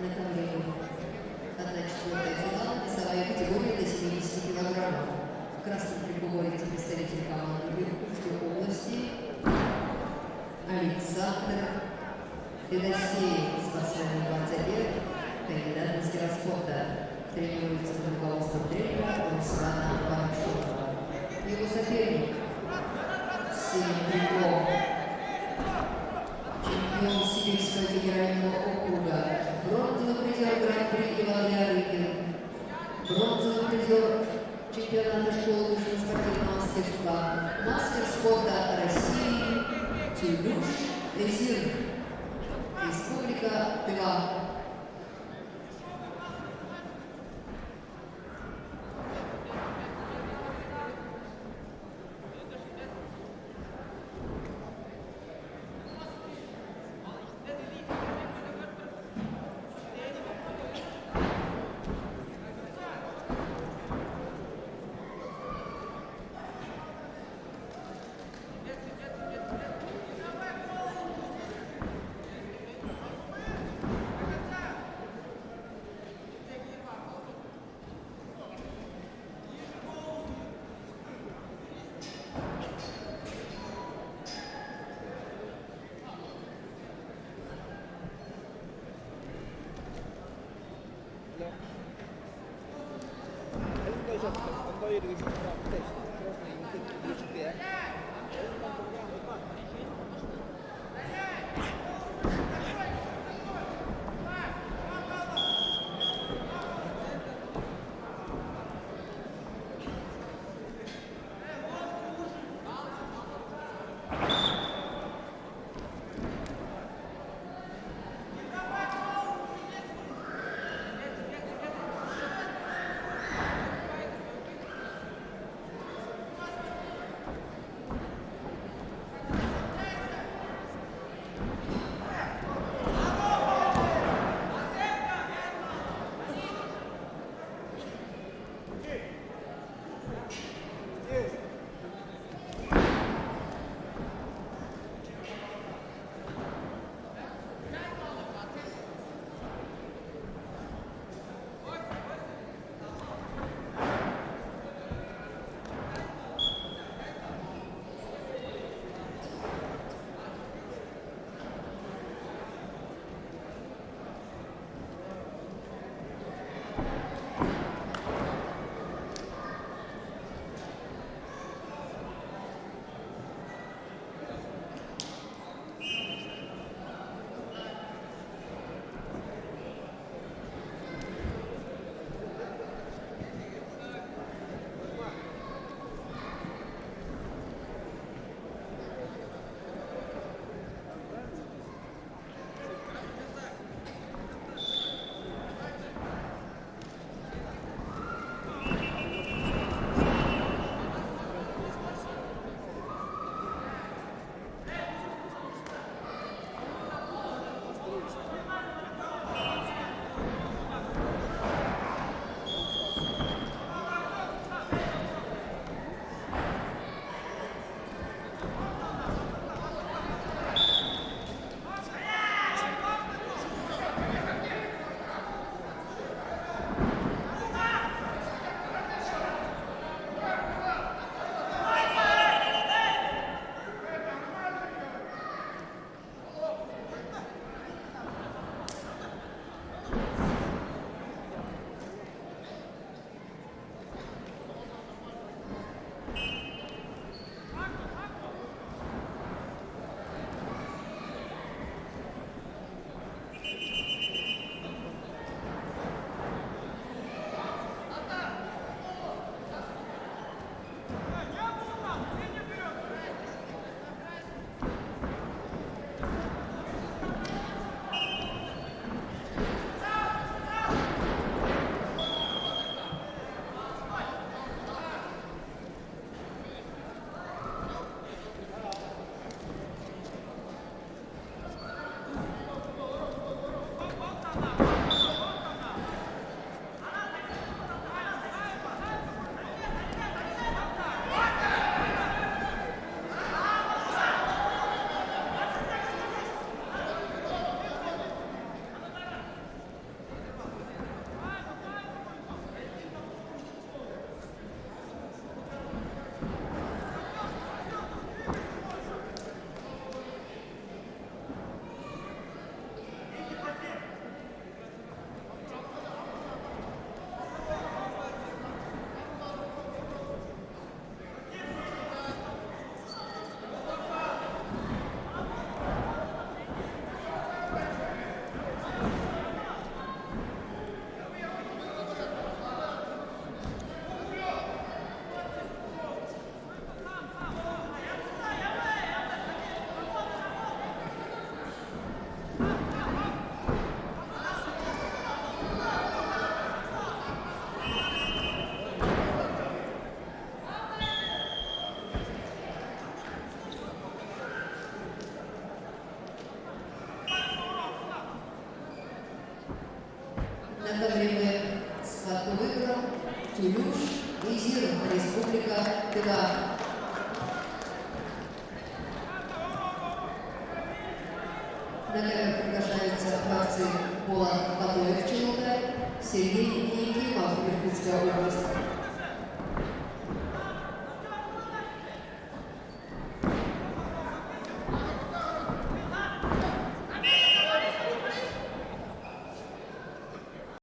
направлении 1/4 финала, весовая категория до 70 килограммов. В красном прикуборите представитель команды Иркутской области Александр Федосеев, спортсмен борцовед, кандидат мастера спорта, тренируется под руководством тренера Руслана Барашова. Его соперник синим триком, чемпион Сибирского федерального округа, бронзовый призер Гран-при Иван Ярыгин, бронзовый призер чемпионата школы высшего спортивного мастерства, мастер спорта России Тюдуш Эзир, Республика Тыва. это время схватку выиграл Тюлюш и Зир, Республика Тыва. На галерах приглашаются пловцы Пола Батоев, Челудай, Сергей Якимов, Иркутская область.